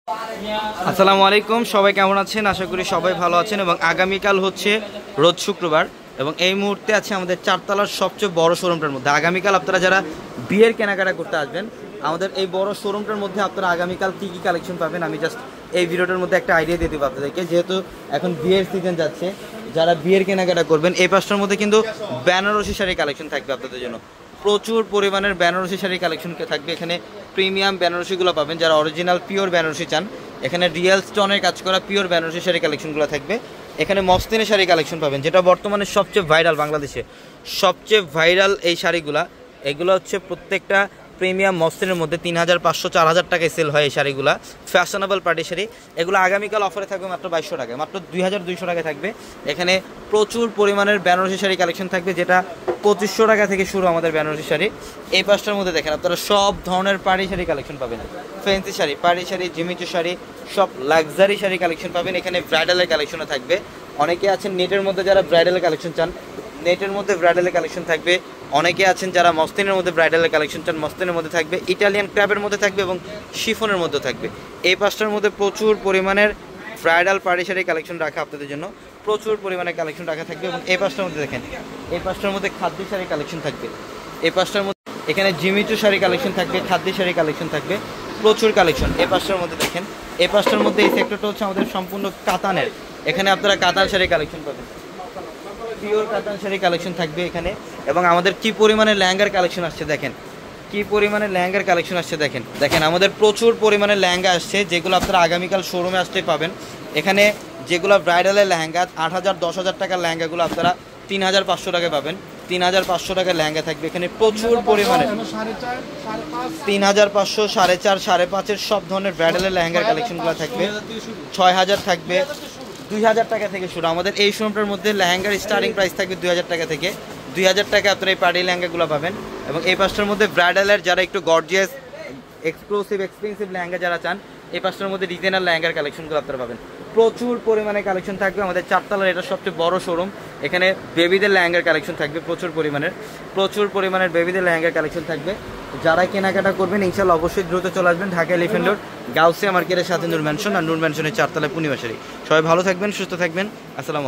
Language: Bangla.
আসসালামু আলাইকুম, সবাই কেমন আছেন? আশা করি সবাই ভালো আছেন। এবং আগামীকাল হচ্ছে রোজ শুক্রবার এবং এই মুহূর্তে আছে আমাদের চারতলার সবচেয়ে বড় শোরুমটার মধ্যে। আগামীকাল আপনারা যারা বিয়ের কেনাকাটা করতে আসবেন আমাদের এই বড় শোরুমটার মধ্যে আপনারা আগামীকাল কী কী কালেকশন পাবেন আমি জাস্ট এই ভিডিওটার মধ্যে একটা আইডিয়া দিয়ে দেবো আপনাদেরকে। যেহেতু এখন বিয়ের সিজন যাচ্ছে, যারা বিয়ের কেনাকাটা করবেন এই পাঁচটার মধ্যে কিন্তু বেনারসি শাড়ি কালেকশন থাকবে আপনাদের জন্য। প্রচুর পরিমাণের বেনারসি শাড়ির কালেকশন থাকবে এখানে। প্রিমিয়াম বেনারসিগুলো পাবেন, যারা অরিজিনাল পিওর বেনারসি চান এখানে রিয়েল স্টোনের কাজ করা পিওর বেনারসি শাড়ি কালেকশনগুলো থাকবে। এখানে মসলিনের শাড়ি কালেকশন পাবেন, যেটা বর্তমানে সবচেয়ে ভাইরাল, বাংলাদেশে সবচেয়ে ভাইরাল এই শাড়িগুলা। এগুলো হচ্ছে প্রত্যেকটা প্রিমিয়াম মসলিনের মধ্যে 3500-4000 টাকায় সেল হয় এই শাড়িগুলো। ফ্যাশনেবল পার্টি শাড়ি এগুলো আগামীকাল অফারে থাকবে মাত্র 2200 টাকায়, মাত্র 2200 টাকায় থাকবে। এখানে প্রচুর পরিমাণের বেনারসি শাড়ি কালেকশন থাকবে, যেটা 2500 টাকা থেকে শুরু আমাদের বেনারসি শাড়ি। এই পাঁচটার মধ্যে দেখেন আপনারা সব ধরনের পাড়ি শাড়ি কালেকশন পাবেন, ফ্যান্সি শাড়ি, পাড়ি শাড়ি, জিমিচু শাড়ি, সব লাক্সারি শাড়ি কালেকশন পাবেন। এখানে ব্রাইডালের কালেকশনও থাকবে। অনেকে আছেন নেটের মধ্যে যারা ব্রাইডালের কালেকশন চান, নেটের মধ্যে ব্রাইডালের কালেকশন থাকবে। অনেকে আছেন যারা মসলিনের মধ্যে ব্রাইডালের কালেকশন চান, মসলিনের মধ্যে থাকবে, ইটালিয়ান ক্র্যাবের মধ্যে থাকবে এবং শিফনের মধ্যে থাকবে। এই পাঁচটার মধ্যে প্রচুর পরিমাণের ব্রাইডাল পাড়ি শাড়ি কালেকশন রাখা আপনাদের জন্য, প্রচুর পরিমাণে কালেকশন রাখা থাকবে। এবং এই পাঁচটার মধ্যে দেখেন, এই পাঁচটার মধ্যে খাদ্য শাড়ি কালেকশন থাকবে। এই পাঁচটার মধ্যে এখানে জিমিচু শাড়ি কালেকশন থাকবে, খাদ্য শাড়ি কালেকশন থাকবে, প্রচুর কালেকশন। এই পাঁচটার মধ্যে দেখেন, এই পাঁচটার মধ্যে এই সেক্টরটা হচ্ছে আমাদের সম্পূর্ণ কাতানের। এখানে আপনারা কাতান শাড়ি কালেকশন পাবেন, পিওর কাতান শাড়ি কালেকশন থাকবে এখানে। এবং আমাদের কি পরিমাণে লেহেঙ্গার কালেকশন আসছে দেখেন, কি পরিমাণে লেহেঙ্গার কালেকশন আসছে দেখেন। দেখেন আমাদের প্রচুর পরিমাণে লেহেঙ্গা আসছে, যেগুলো আপনারা আগামীকাল শোরুমে আসতেই পাবেন। এখানে যেগুলো ব্রাইডালের লেহেঙ্গা 8000-10,000 টাকার লেহেঙ্গাগুলো আপনারা 3500 টাকায় পাবেন। 3500 টাকার লেহেঙ্গা থাকবে এখানে প্রচুর পরিমাণে। 3500, 4.5, 5.5 সব ধরনের ব্রাইডালের লেহেঙ্গার কালেকশনগুলো থাকবে। 6000 থাকবে, 2000 টাকা থেকে শুরু। আমাদের এই শোরুমটার মধ্যে লেহেঙ্গার স্টার্টিং প্রাইস থাকবে 2000 টাকা থেকে। 2000 টাকা আপনারা এই পার্টি লেহেঙ্গাগুলো পাবেন। এবং এই পাঁচটার মধ্যে ব্রাইডালের যারা একটু গর্জিয়াস এক্সক্লুসিভ এক্সপেন্সিভ লেহেঙ্গা যারা চান, এই পাঁচটার মধ্যে ডিজাইনার লেহেঙ্গার কালেকশনগুলো আপনারা পাবেন। প্রচুর পরিমাণে কালেকশন থাকবে। আমাদের চারতলার এটা সবচেয়ে বড় শোরুম। এখানে বেবিদের লেহেঙ্গার কালেকশন থাকবে প্রচুর পরিমাণের বেবিদের লেহেঙ্গার কালেকশন থাকবে। যারা কেনাকাটা করবেন ইনশাআল্লাহ অবশ্যই দ্রুত চলে আসবেন ঢাকা এলিফ্যান্ট রোড গাউসিয়া মার্কেটের সাথে নূর ম্যানশন, আর নূর ম্যানশনের চারতলায় পূর্ণিমা শাড়ি। সবাই ভালো থাকবেন, সুস্থ থাকবেন। আসসালামু আলাইকুম।